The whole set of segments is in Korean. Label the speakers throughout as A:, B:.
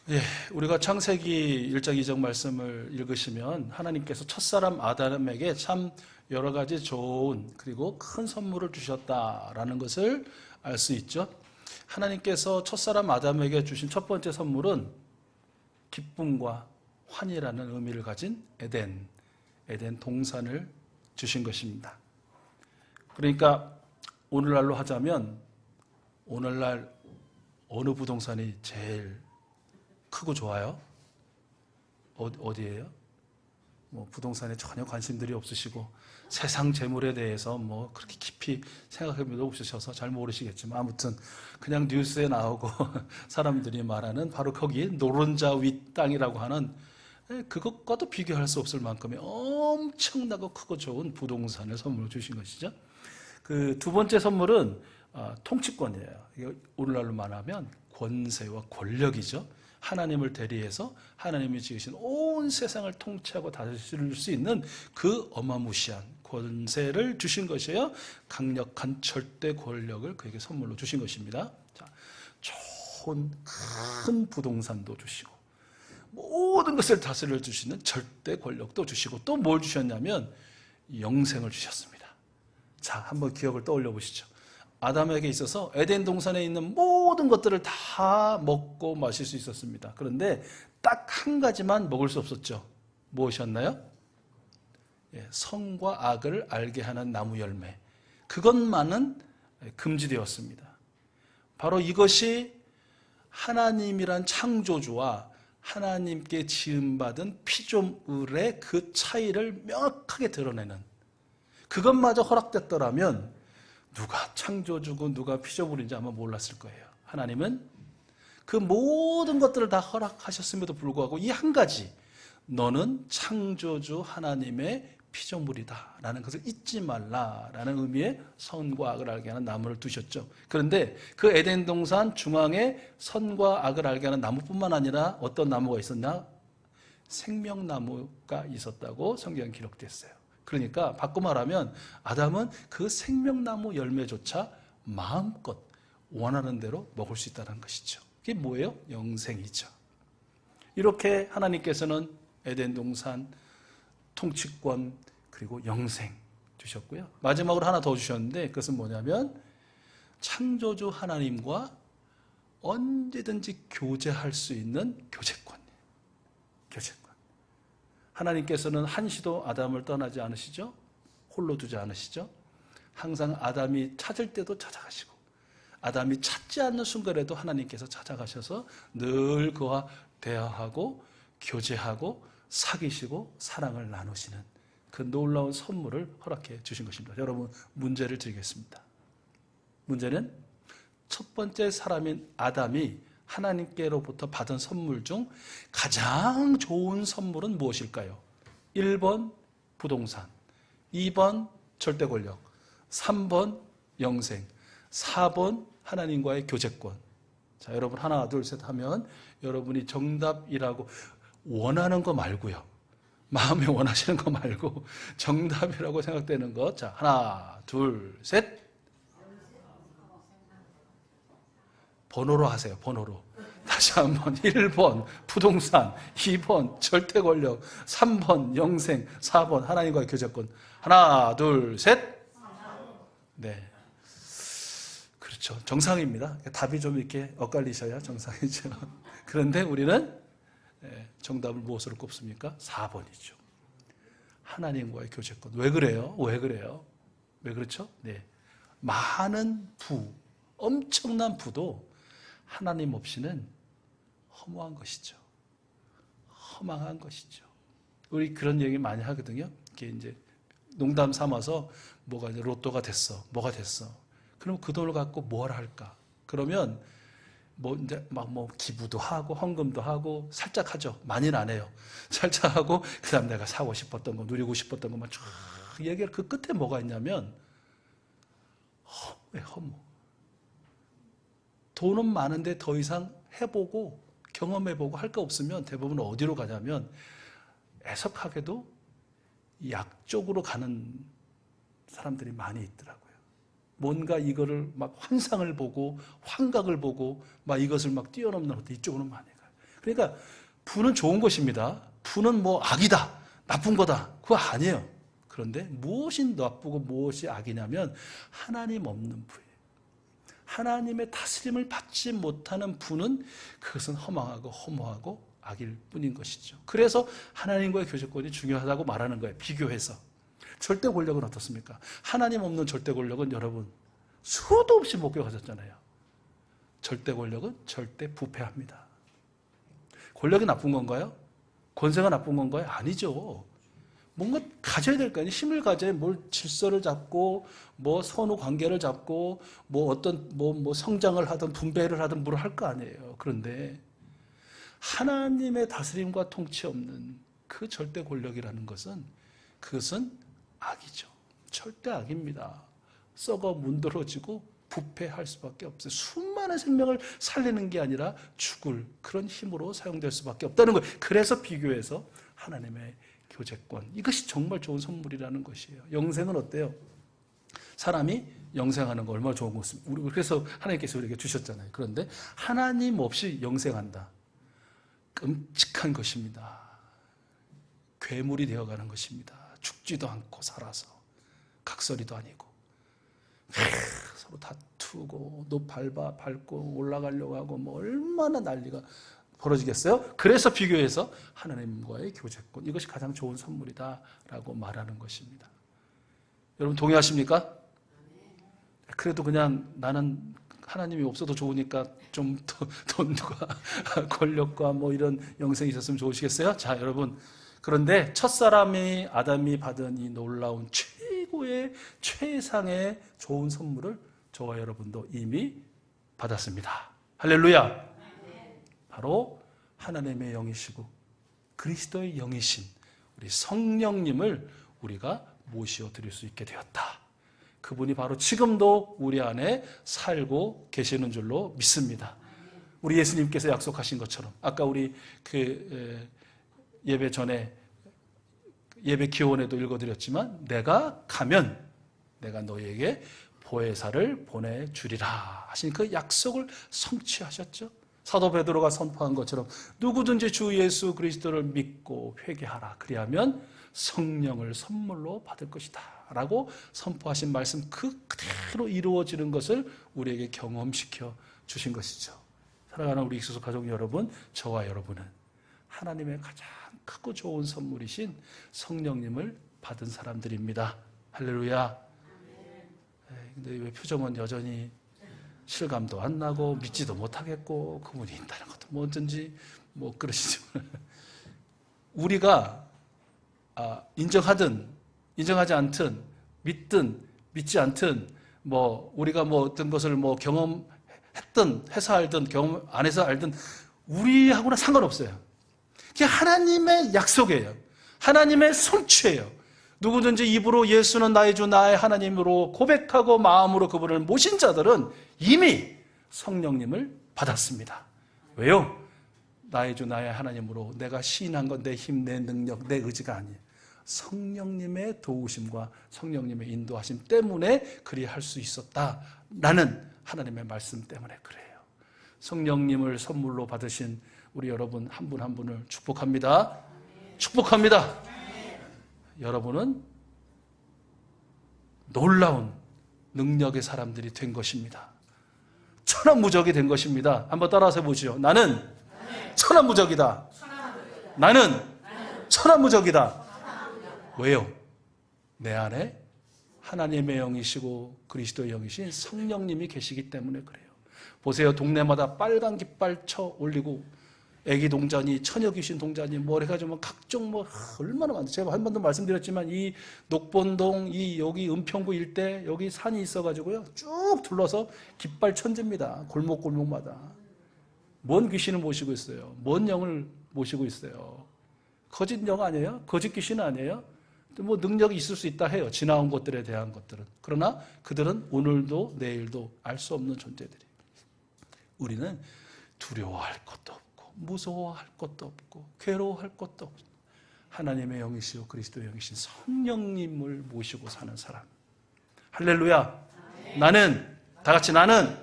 A: 예, 우리가 창세기 1장 2장 말씀을 읽으시면 하나님께서 첫사람 아담에게 참 여러 가지 좋은 그리고 큰 선물을 주셨다라는 것을 알 수 있죠. 하나님께서 첫사람 아담에게 주신 첫 번째 선물은 기쁨과 환희라는 의미를 가진 에덴 동산을 주신 것입니다. 그러니까 오늘날로 하자면 오늘날 어느 부동산이 제일 크고 좋아요? 어디예요? 뭐 부동산에 전혀 관심들이 없으시고 세상 재물에 대해서 뭐 그렇게 깊이 생각해도 없으셔서 잘 모르시겠지만 아무튼 그냥 뉴스에 나오고 사람들이 말하는 바로 거기 노른자 윗 땅이라고 하는 그것과도 비교할 수 없을 만큼의 엄청나고 크고 좋은 부동산을 선물로 주신 것이죠. 그 두 번째 선물은 통치권이에요. 이거 오늘날로 말하면 권세와 권력이죠. 하나님을 대리해서 하나님이 지으신 온 세상을 통치하고 다스릴 수 있는 그 어마무시한 권세를 주신 것이에요. 강력한 절대 권력을 그에게 선물로 주신 것입니다. 자, 좋은 큰 부동산도 주시고 모든 것을 다스려 주시는 절대 권력도 주시고 또 뭘 주셨냐면 영생을 주셨습니다. 자, 한번 기억을 떠올려 보시죠. 아담에게 있어서 에덴 동산에 있는 모든 것들을 다 먹고 마실 수 있었습니다. 그런데 딱 한 가지만 먹을 수 없었죠. 무엇이었나요? 선과 악을 알게 하는 나무 열매. 그것만은 금지되었습니다. 바로 이것이 하나님이란 창조주와 하나님께 지음받은 피조물의 그 차이를 명확하게 드러내는, 그것마저 허락됐더라면 누가 창조주고 누가 피조물인지 아마 몰랐을 거예요. 하나님은 그 모든 것들을 다 허락하셨음에도 불구하고 이 한 가지, 너는 창조주 하나님의 피조물이다 라는 것을 잊지 말라라는 의미의 선과 악을 알게 하는 나무를 두셨죠. 그런데 그 에덴 동산 중앙에 선과 악을 알게 하는 나무뿐만 아니라 어떤 나무가 있었나? 생명나무가 있었다고 성경에 기록됐어요. 그러니까 바꿔 말하면 아담은 그 생명나무 열매조차 마음껏 원하는 대로 먹을 수 있다는 것이죠. 그게 뭐예요? 영생이죠. 이렇게 하나님께서는 에덴 동산, 통치권, 그리고 영생 주셨고요. 마지막으로 하나 더 주셨는데 그것은 뭐냐면 창조주 하나님과 언제든지 교제할 수 있는 교제권이에요. 교제권. 하나님께서는 한시도 아담을 떠나지 않으시죠? 홀로 두지 않으시죠? 항상 아담이 찾을 때도 찾아가시고 아담이 찾지 않는 순간에도 하나님께서 찾아가셔서 늘 그와 대화하고 교제하고 사귀시고 사랑을 나누시는 그 놀라운 선물을 허락해 주신 것입니다. 여러분, 문제를 드리겠습니다. 문제는 첫 번째 사람인 아담이 하나님께로부터 받은 선물 중 가장 좋은 선물은 무엇일까요? 1번 부동산, 2번 절대 권력, 3번 영생, 4번 하나님과의 교제권. 자, 여러분 하나 둘 셋 하면 여러분이 정답이라고 원하는 거 말고요. 마음에 원하시는 거 말고 정답이라고 생각되는 것. 자, 하나 둘 셋. 번호로 하세요. 번호로. 다시 한번 1번 부동산, 2번 절대 권력, 3번 영생, 4번 하나님과의 교제권. 하나 둘 셋. 네, 그렇죠. 정상입니다. 답이 좀 이렇게 엇갈리셔야 정상이죠. 그런데 우리는 정답을 무엇으로 꼽습니까? 4번이죠. 하나님과의 교제권. 왜 그래요? 왜 그래요? 왜 그렇죠? 네, 많은 엄청난 부도 하나님 없이는 허무한 것이죠. 허망한 것이죠. 우리 그런 얘기 많이 하거든요. 이게 이제 농담 삼아서 뭐가 이제 로또가 됐어. 뭐가 됐어. 그럼 그 돈을 갖고 뭘 할까? 그러면 뭐 이제 막 뭐 기부도 하고 헌금도 하고 살짝 하죠. 많이는 안 해요. 살짝 하고 그다음 내가 사고 싶었던 거, 누리고 싶었던 것만 쫙 얘기를 그 끝에 뭐가 있냐면 허무. 돈은 많은데 더 이상 해보고 경험해보고 할 거 없으면 대부분 어디로 가냐면 애석하게도 약 쪽으로 가는 사람들이 많이 있더라고요. 뭔가 이거를 막 환상을 보고 환각을 보고 막 이것을 막 뛰어넘는 것도 이쪽으로 많이 가요. 그러니까 부는 좋은 것입니다. 부는 뭐 악이다, 나쁜 거다, 그거 아니에요. 그런데 무엇이 나쁘고 무엇이 악이냐면 하나님 없는 부예요. 하나님의 다스림을 받지 못하는 부는 그것은 허망하고 허무하고 악일 뿐인 것이죠. 그래서 하나님과의 교제권이 중요하다고 말하는 거예요. 비교해서. 절대 권력은 어떻습니까? 하나님 없는 절대 권력은 여러분 수도 없이 목격하셨잖아요. 절대 권력은 절대 부패합니다. 권력이 나쁜 건가요? 권세가 나쁜 건가요? 아니죠. 뭔가 가져야 될 거 아니에요. 힘을 가져야 뭘 질서를 잡고 뭐 선후 관계를 잡고 뭐 어떤 뭐 성장을 하든 분배를 하든 뭘 할 거 아니에요. 그런데 하나님의 다스림과 통치 없는 그 절대 권력이라는 것은 그것은 악이죠. 절대 악입니다. 썩어 문드러지고 부패할 수밖에 없어요. 수많은 생명을 살리는 게 아니라 죽을 그런 힘으로 사용될 수밖에 없다는 거예요. 그래서 비교해서 하나님의 교제권, 이것이 정말 좋은 선물이라는 것이에요. 영생은 어때요? 사람이 영생하는 거 얼마나 좋은 것입니까? 우리 그래서 하나님께서 우리에게 주셨잖아요. 그런데 하나님 없이 영생한다. 끔찍한 것입니다. 괴물이 되어가는 것입니다. 죽지도 않고 살아서 각설이도 아니고 서로 다투고 너 밟고 올라가려고 하고 뭐 얼마나 난리가 벌어지겠어요? 그래서 비교해서 하나님과의 교제권, 이것이 가장 좋은 선물이다라고 말하는 것입니다. 여러분 동의하십니까? 그래도 그냥 나는 하나님이 없어도 좋으니까 좀 더 돈과 권력과 뭐 이런 영생이 있었으면 좋으시겠어요? 자, 여러분, 그런데 첫사람이 아담이 받은 이 놀라운 최고의 최상의 좋은 선물을 저와 여러분도 이미 받았습니다. 할렐루야. 바로 하나님의 영이시고 그리스도의 영이신 우리 성령님을 우리가 모시어 드릴 수 있게 되었다. 그분이 바로 지금도 우리 안에 살고 계시는 줄로 믿습니다. 우리 예수님께서 약속하신 것처럼 아까 우리 예배 전에 예배 기원에도 읽어드렸지만 내가 가면 내가 너희에게 보혜사를 보내주리라 하신 그 약속을 성취하셨죠. 사도 베드로가 선포한 것처럼 누구든지 주 예수 그리스도를 믿고 회개하라. 그리하면 성령을 선물로 받을 것이다 라고 선포하신 말씀 그대로 이루어지는 것을 우리에게 경험시켜 주신 것이죠. 사랑하는 우리 익수수 가족 여러분, 저와 여러분은 하나님의 가장 크고 좋은 선물이신 성령님을 받은 사람들입니다. 할렐루야. 근데 왜 표정은 여전히 실감도 안 나고 믿지도 못하겠고 그분이 있다는 것도 뭐 어쩐지 뭐 그러시지만 우리가 인정하든 인정하지 않든 믿든 믿지 않든 뭐 우리가 뭐 어떤 것을 뭐 경험했든 해서 알든 경험 안 해서 알든 우리하고는 상관없어요. 그게 하나님의 약속이에요. 하나님의 성취예요. 누구든지 입으로 예수는 나의 주 나의 하나님으로 고백하고 마음으로 그분을 모신 자들은 이미 성령님을 받았습니다. 왜요? 나의 주 나의 하나님으로 내가 시인한 건 내 힘, 내 능력, 내 의지가 아니에요. 성령님의 도우심과 성령님의 인도하심 때문에 그리할 수 있었다라는 하나님의 말씀 때문에 그래요. 성령님을 선물로 받으신 우리 여러분 한 분 한 분을 축복합니다. 축복합니다. 여러분은 놀라운 능력의 사람들이 된 것입니다. 천하무적이 된 것입니다. 한번 따라서 해보시죠. 나는 천하무적이다. 나는 천하무적이다. 왜요? 내 안에 하나님의 영이시고 그리스도의 영이신 성령님이 계시기 때문에 그래요. 보세요. 동네마다 빨간 깃발 쳐 올리고 애기 동자니 처녀 귀신 동자니 뭐 해가지고 각종 뭐 얼마나 많죠. 제가 한 번도 말씀드렸지만 이 녹본동 이 여기 은평구 일대 여기 산이 있어가지고요 쭉 둘러서 깃발 천지입니다. 골목골목마다 뭔 귀신을 모시고 있어요. 뭔 영을 모시고 있어요. 거짓 영 아니에요? 거짓 귀신 아니에요? 뭐 능력이 있을 수 있다 해요. 지나온 것들에 대한 것들은. 그러나 그들은 오늘도 내일도 알 수 없는 존재들이에요. 우리는 두려워할 것도 없고 무서워할 것도 없고 괴로워할 것도 없고 하나님의 영이시오 그리스도의 영이신 성령님을 모시고 사는 사람. 할렐루야. 나는 다 같이 나는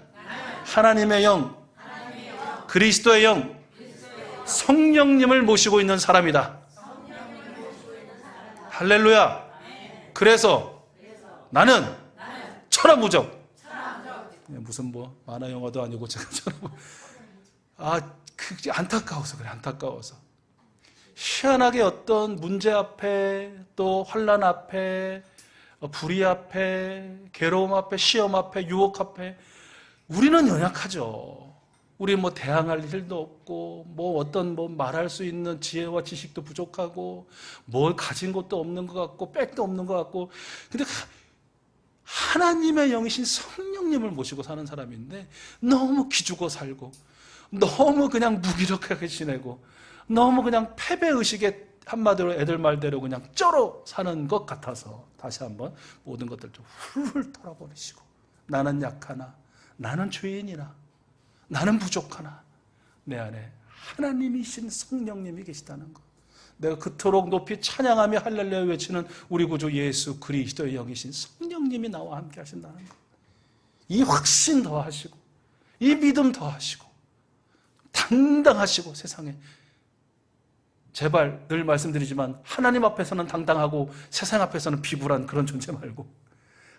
A: 하나님의 영 그리스도의 영 성령님을 모시고 있는 사람이다. 할렐루야. 그래서 나는 천하무적. 무슨 뭐 만화 영화도 아니고 제가 그게 안타까워서 그래. 안타까워서. 희한하게 어떤 문제 앞에, 또 환난 앞에, 불의 앞에, 괴로움 앞에, 시험 앞에, 유혹 앞에 우리는 연약하죠. 우리 뭐 대항할 일도 없고, 뭐 어떤 뭐 말할 수 있는 지혜와 지식도 부족하고, 뭘 가진 것도 없는 것 같고, 백도 없는 것 같고. 근데 하나님의 영이신 성령님을 모시고 사는 사람인데 너무 기죽어 살고, 너무 그냥 무기력하게 지내고, 너무 그냥 패배의식에 한마디로 애들 말대로 그냥 쩔어 사는 것 같아서 다시 한번 모든 것들 좀 훌훌 털어버리시고, 나는 약하나, 나는 죄인이나, 나는 부족하나 내 안에 하나님이신 성령님이 계시다는 것, 내가 그토록 높이 찬양하며 할렐루야 외치는 우리 구주 예수 그리스도의 영이신 성령님이 나와 함께 하신다는 것, 이 확신 더하시고, 이 믿음 더하시고, 당당하시고, 세상에 제발 늘 말씀드리지만 하나님 앞에서는 당당하고 세상 앞에서는 비굴한 그런 존재 말고,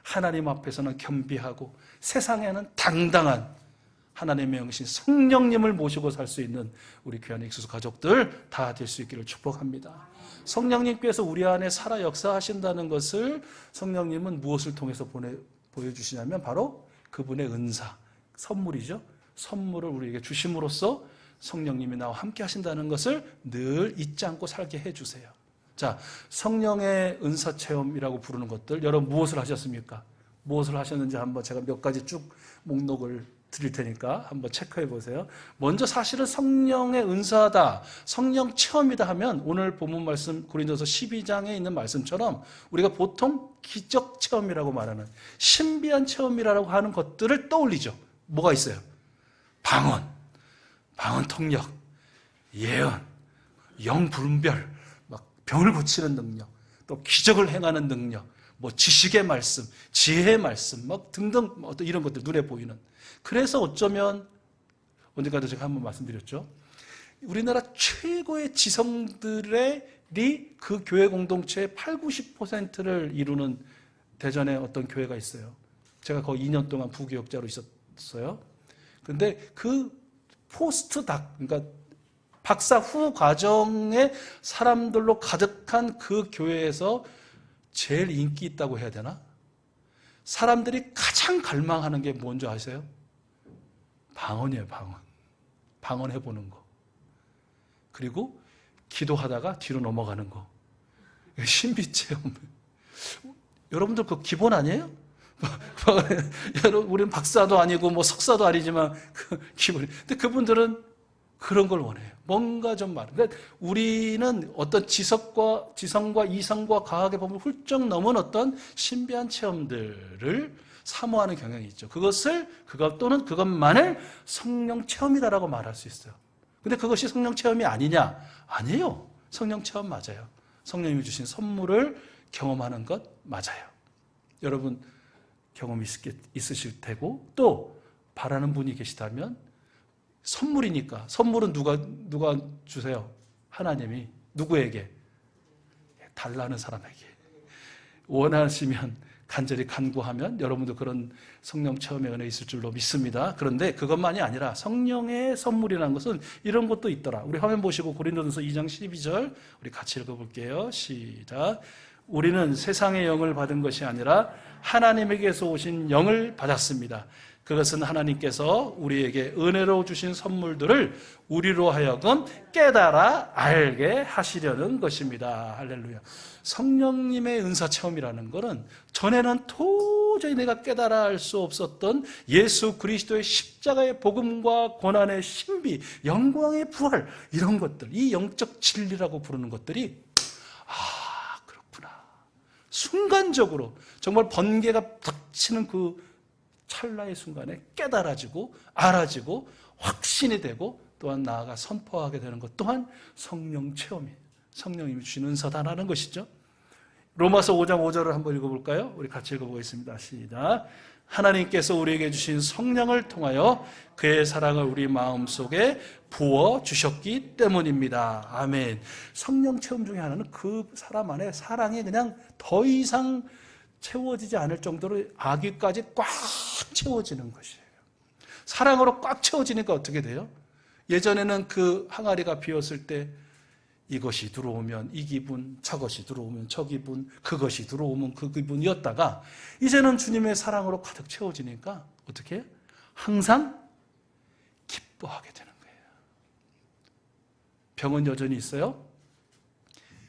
A: 하나님 앞에서는 겸비하고 세상에는 당당한 하나님의 영이신 성령님을 모시고 살 수 있는 우리 귀한 엑소스 가족들 다 될 수 있기를 축복합니다. 성령님께서 우리 안에 살아 역사하신다는 것을 성령님은 무엇을 통해서 보여주시냐면 바로 그분의 은사, 선물이죠. 선물을 우리에게 주심으로써 성령님이 나와 함께 하신다는 것을 늘 잊지 않고 살게 해주세요. 자, 성령의 은사 체험이라고 부르는 것들, 여러분 무엇을 하셨습니까? 무엇을 하셨는지 한번 제가 몇 가지 쭉 목록을 드릴 테니까 한번 체크해 보세요. 먼저 사실은 성령의 은사다, 성령 체험이다 하면 오늘 본문 말씀 고린도서 12장에 있는 말씀처럼 우리가 보통 기적 체험이라고 말하는 신비한 체험이라고 하는 것들을 떠올리죠. 뭐가 있어요? 방언 통역, 예언, 영분별, 막 병을 고치는 능력, 또 기적을 행하는 능력, 뭐 지식의 말씀, 지혜의 말씀, 막 등등 어떤 이런 것들 눈에 보이는. 그래서 어쩌면 언젠가도 제가 한번 말씀드렸죠. 우리나라 최고의 지성들이 그 교회 공동체의 80-90%를 이루는 대전에 어떤 교회가 있어요. 제가 거의 2년 동안 부교역자로 있었어요. 근데 그 그러니까 박사 후 과정의 사람들로 가득한 그 교회에서 제일 인기 있다고 해야 되나? 사람들이 가장 갈망하는 게 뭔지 아세요? 방언이에요, 방언. 방언 해보는 거. 그리고 기도하다가 뒤로 넘어가는 거. 신비체험. 여러분들 그 기본 아니에요? 우리는 박사도 아니고 뭐 석사도 아니지만 그 기본. 근데 그분들은 그런 걸 원해요. 뭔가 좀 말. 그러니까 우리는 어떤 지성과 이성과 과학의 범위를 훌쩍 넘은 어떤 신비한 체험들을 사모하는 경향이 있죠. 그것 또는 그것만을 성령 체험이다라고 말할 수 있어요. 근데 그것이 성령 체험이 아니냐? 아니에요. 성령 체험 맞아요. 성령님이 주신 선물을 경험하는 것 맞아요. 여러분 경험이 있으실 테고, 또 바라는 분이 계시다면 선물이니까, 선물은 누가 주세요? 하나님이. 누구에게? 달라는 사람에게. 원하시면 간절히 간구하면 여러분도 그런 성령 체험의 은혜 있을 줄로 믿습니다. 그런데 그것만이 아니라 성령의 선물이라는 것은 이런 것도 있더라. 우리 화면 보시고 고린도전서 2장 12절 우리 같이 읽어볼게요. 시작. 우리는 세상의 영을 받은 것이 아니라 하나님에게서 오신 영을 받았습니다. 그것은 하나님께서 우리에게 은혜로 주신 선물들을 우리로 하여금 깨달아 알게 하시려는 것입니다. 할렐루야. 성령님의 은사 체험이라는 것은 전에는 도저히 내가 깨달아 알 수 없었던 예수 그리스도의 십자가의 복음과 고난의 신비, 영광의 부활, 이런 것들, 이 영적 진리라고 부르는 것들이 그렇구나. 순간적으로 정말 번개가 닥치는 그 찰나의 순간에 깨달아지고 알아지고 확신이 되고 또한 나아가 선포하게 되는 것 또한 성령 체험이에요. 성령님이 주신 은사다라는 것이죠. 로마서 5장 5절을 한번 읽어볼까요? 우리 같이 읽어보겠습니다. 시작. 하나님께서 우리에게 주신 성령을 통하여 그의 사랑을 우리 마음속에 부어주셨기 때문입니다. 아멘. 성령 체험 중에 하나는 그 사람 안에 사랑이 그냥 더 이상 채워지지 않을 정도로 아기까지 꽉 채워지는 것이에요. 사랑으로 꽉 채워지니까 어떻게 돼요? 예전에는 그 항아리가 비었을 때 이것이 들어오면 이 기분, 저것이 들어오면 저 기분, 그것이 들어오면 그 기분이었다가 이제는 주님의 사랑으로 가득 채워지니까 어떻게 해요? 항상 기뻐하게 되는 거예요. 병은 여전히 있어요.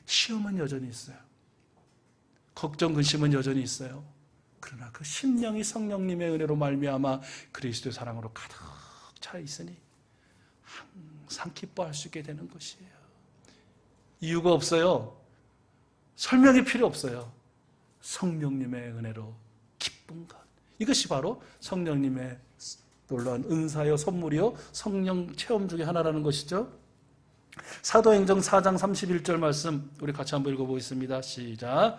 A: 시험은 여전히 있어요. 걱정, 근심은 여전히 있어요. 그러나 그 심령이 성령님의 은혜로 말미암아 그리스도의 사랑으로 가득 차 있으니 항상 기뻐할 수 있게 되는 것이에요. 이유가 없어요. 설명이 필요 없어요. 성령님의 은혜로 기쁜 것. 이것이 바로 성령님의 놀라운 은사요, 선물이요, 성령 체험 중에 하나라는 것이죠. 사도행전 4장 31절 말씀 우리 같이 한번 읽어보겠습니다. 시작.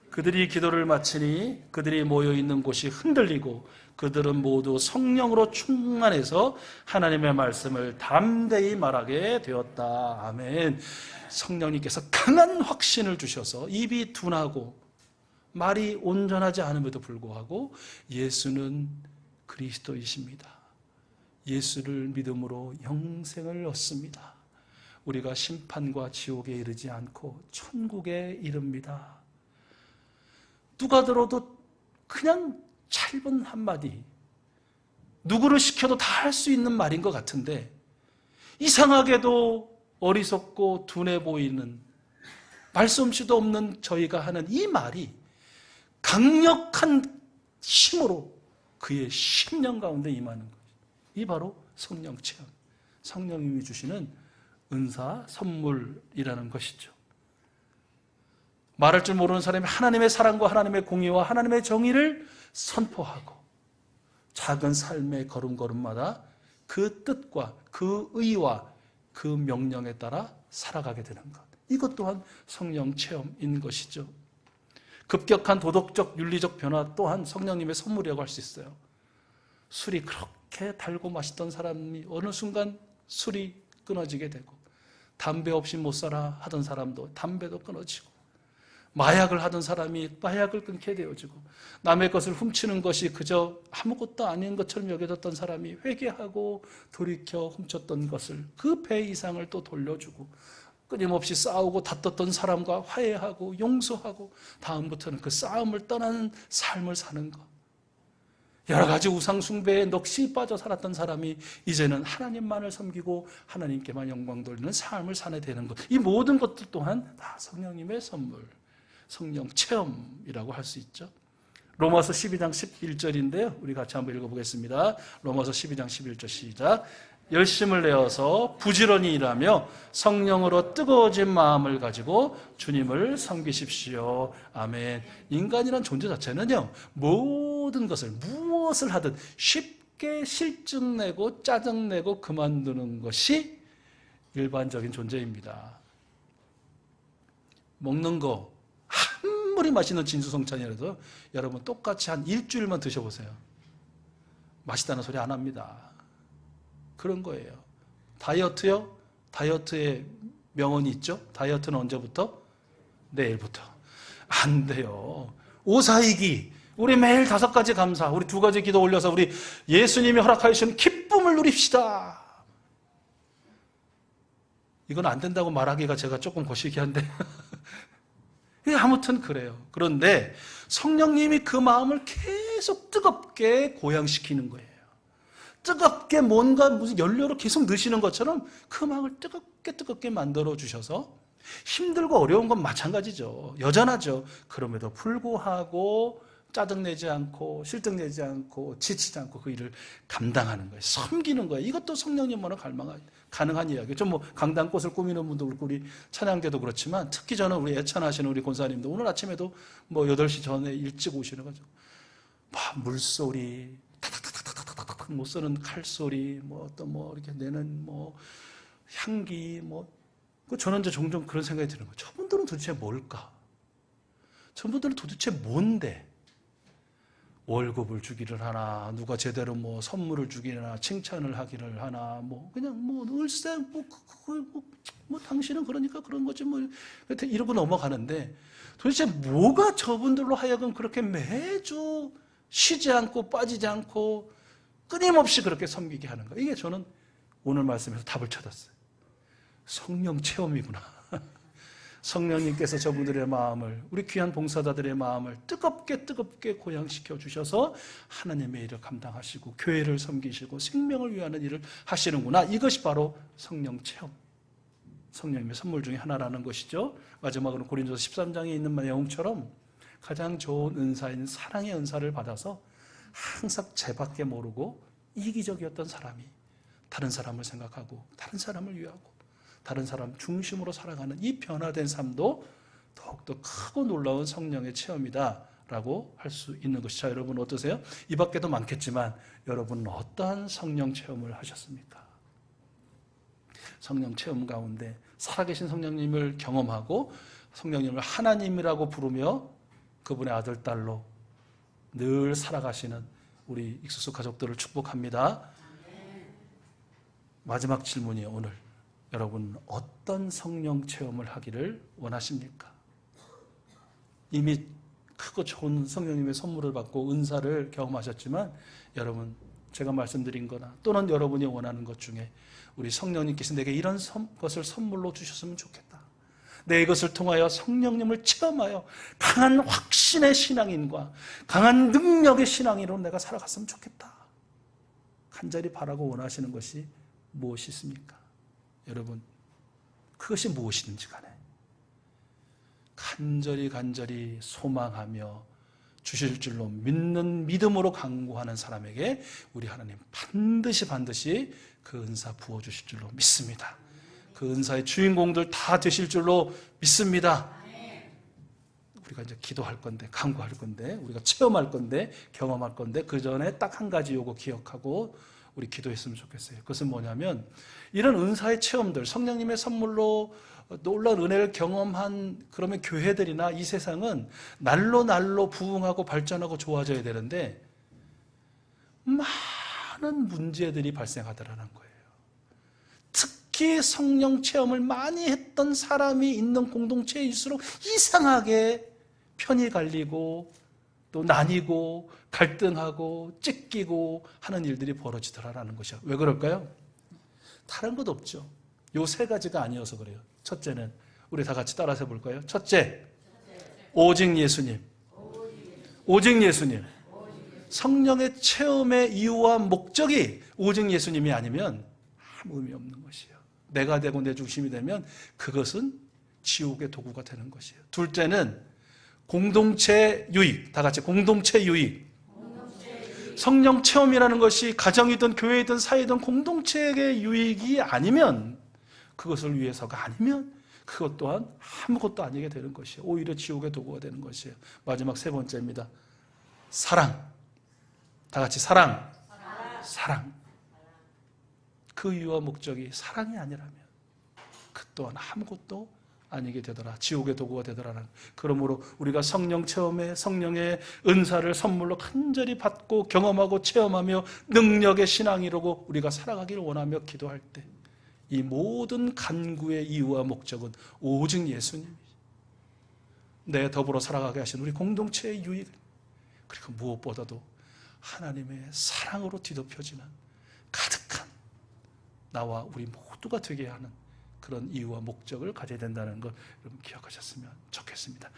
A: 그들이 기도를 마치니 그들이 모여있는 곳이 흔들리고 그들은 모두 성령으로 충만해서 하나님의 말씀을 담대히 말하게 되었다. 아멘. 성령님께서 강한 확신을 주셔서 입이 둔하고 말이 온전하지 않음에도 불구하고 예수는 그리스도이십니다. 예수를 믿음으로 영생을 얻습니다. 우리가 심판과 지옥에 이르지 않고 천국에 이릅니다. 누가 들어도 그냥 짧은 한마디, 누구를 시켜도 다 할 수 있는 말인 것 같은데 이상하게도 어리석고 둔해 보이는 말솜씨도 없는 저희가 하는 이 말이 강력한 힘으로 그의 심령 가운데 임하는 거죠. 이 바로 성령 체험, 성령님이 주시는 은사, 선물이라는 것이죠. 말할 줄 모르는 사람이 하나님의 사랑과 하나님의 공의와 하나님의 정의를 선포하고 작은 삶의 걸음걸음마다 그 뜻과 그 의와 그 명령에 따라 살아가게 되는 것. 이것 또한 성령 체험인 것이죠. 급격한 도덕적, 윤리적 변화 또한 성령님의 선물이라고 할 수 있어요. 술이 그렇게 달고 맛있던 사람이 어느 순간 술이 끊어지게 되고 담배 없이 못 살아 하던 사람도 담배도 끊어지고 마약을 하던 사람이 마약을 끊게 되어지고 남의 것을 훔치는 것이 그저 아무것도 아닌 것처럼 여겨졌던 사람이 회개하고 돌이켜 훔쳤던 것을 그 배 이상을 또 돌려주고 끊임없이 싸우고 다퉜던 사람과 화해하고 용서하고 다음부터는 그 싸움을 떠나는 삶을 사는 것. 여러 가지 우상 숭배에 넋이 빠져 살았던 사람이 이제는 하나님만을 섬기고 하나님께만 영광 돌리는 삶을 사게 되는 것. 이 모든 것들 또한 다 성령님의 선물, 성령 체험이라고 할 수 있죠. 로마서 12장 11절인데요. 우리 같이 한번 읽어보겠습니다. 로마서 12장 11절 시작. 열심을 내어서 부지런히 일하며 성령으로 뜨거워진 마음을 가지고 주님을 섬기십시오. 아멘. 인간이란 존재 자체는요, 모든 것을 무엇을 하든 쉽게 실증내고 짜증내고 그만두는 것이 일반적인 존재입니다. 먹는 거 아무리 맛있는 진수성찬이라도 여러분 똑같이 한 일주일만 드셔보세요. 맛있다는 소리 안 합니다. 그런 거예요. 다이어트요? 다이어트의 명언이 있죠? 다이어트는 언제부터? 내일부터. 안 돼요. 오사이기. 우리 매일 5가지 감사, 우리 2가지 기도 올려서 우리 예수님이 허락하시는 기쁨을 누립시다. 이건 안 된다고 말하기가 제가 조금 거시기한데 아무튼 그래요. 그런데 성령님이 그 마음을 계속 뜨겁게 고양시키는 거예요. 뜨겁게 뭔가 무슨 연료로 계속 넣으시는 것처럼 그 마음을 뜨겁게 만들어 주셔서 힘들고 어려운 건 마찬가지죠. 여전하죠. 그럼에도 불구하고 짜증내지 않고 실증내지 않고 지치지 않고 그 일을 감당하는 거예요. 섬기는 거예요. 이것도 성령님만으로 가능한 이야기죠. 뭐 강단꽃을 꾸미는 분도 그렇고 우리 찬양대도 그렇지만 특히 저는 우리 애찬하시는 우리 권사님도 오늘 아침에도 뭐 8시 전에 일찍 오시는 거죠. 막 물소리 타닥타닥타닥타닥 못 쓰는 칼소리 뭐 또 뭐 이렇게 내는 뭐 향기 뭐 저는 이제 종종 그런 생각이 드는 거예요. 저분들은 도대체 뭘까? 저분들은 도대체 뭔데? 월급을 주기를 하나, 누가 제대로 뭐 선물을 주기나 칭찬을 하기를 하나, 뭐 그냥 뭐 을세 뭐 당신은 그러니까 그런 거지 뭐 이러고 넘어가는데, 도대체 뭐가 저분들로 하여금 그렇게 매주 쉬지 않고 빠지지 않고 끊임없이 그렇게 섬기게 하는가? 이게 저는 오늘 말씀에서 답을 찾았어요. 성령 체험이구나. 성령님께서 저분들의 마음을, 우리 귀한 봉사자들의 마음을 뜨겁게 고양시켜 주셔서 하나님의 일을 감당하시고 교회를 섬기시고 생명을 위하는 일을 하시는구나. 이것이 바로 성령 체험, 성령님의 선물 중에 하나라는 것이죠. 마지막으로 고린도서 13장에 있는 내용처럼 가장 좋은 은사인 사랑의 은사를 받아서 항상 죄밖에 모르고 이기적이었던 사람이 다른 사람을 생각하고 다른 사람을 위하고 다른 사람 중심으로 살아가는 이 변화된 삶도 더욱더 크고 놀라운 성령의 체험이다라고 할 수 있는 것이죠. 자, 여러분 어떠세요? 이 밖에도 많겠지만 여러분은 어떠한 성령 체험을 하셨습니까? 성령 체험 가운데 살아계신 성령님을 경험하고 성령님을 하나님이라고 부르며 그분의 아들, 딸로 늘 살아가시는 우리 익수수 가족들을 축복합니다. 마지막 질문이에요. 오늘 여러분 어떤 성령 체험을 하기를 원하십니까? 이미 크고 좋은 성령님의 선물을 받고 은사를 경험하셨지만 여러분 제가 말씀드린 거나 또는 여러분이 원하는 것 중에 우리 성령님께서 내게 이런 것을 선물로 주셨으면 좋겠다, 내 이것을 통하여 성령님을 체험하여 강한 확신의 신앙인과 강한 능력의 신앙인으로 내가 살아갔으면 좋겠다, 간절히 바라고 원하시는 것이 무엇이 있습니까? 여러분 그것이 무엇이든지 간에 간절히 소망하며 주실 줄로 믿는 믿음으로 간구하는 사람에게 우리 하나님 반드시 그 은사 부어주실 줄로 믿습니다. 그 은사의 주인공들 다 되실 줄로 믿습니다. 우리가 이제 기도할 건데, 간구할 건데, 우리가 체험할 건데, 경험할 건데, 그 전에 딱 한 가지 요거 기억하고 우리 기도했으면 좋겠어요. 그것은 뭐냐면 이런 은사의 체험들, 성령님의 선물로 놀라운 은혜를 경험한 그러면 교회들이나 이 세상은 날로 부흥하고 발전하고 좋아져야 되는데 많은 문제들이 발생하더라는 거예요. 특히 성령 체험을 많이 했던 사람이 있는 공동체일수록 이상하게 편이 갈리고 또 나뉘고 갈등하고 찢기고 하는 일들이 벌어지더라라는 것이야. 왜 그럴까요? 다른 것 없죠. 요 세 가지가 아니어서 그래요. 첫째는 우리 다 같이 따라서 해볼까요? 첫째, 오직 예수님. 오직 예수님. 성령의 체험의 이유와 목적이 오직 예수님이 아니면 아무 의미 없는 것이에요. 내가 되고 내 중심이 되면 그것은 지옥의 도구가 되는 것이에요. 둘째는 공동체 유익. 다 같이 공동체 유익. 성령 체험이라는 것이 가정이든 교회이든 사회이든 공동체에게 유익이 아니면, 그것을 위해서가 아니면 그것 또한 아무것도 아니게 되는 것이에요. 오히려 지옥의 도구가 되는 것이에요. 마지막 세 번째입니다. 사랑. 다 같이 사랑. 그 이유와 목적이 사랑이 아니라면 그 또한 아무것도 아니게 되더라. 지옥의 도구가 되더라는. 그러므로 우리가 성령 체험에 성령의 은사를 선물로 간절히 받고 경험하고 체험하며 능력의 신앙이라고 우리가 살아가기를 원하며 기도할 때 이 모든 간구의 이유와 목적은 오직 예수님, 내 더불어 살아가게 하신 우리 공동체의 유익, 그리고 무엇보다도 하나님의 사랑으로 뒤덮여지는 가득한 나와 우리 모두가 되게 하는 그런 이유와 목적을 가져야 된다는 걸 여러분 기억하셨으면 좋겠습니다.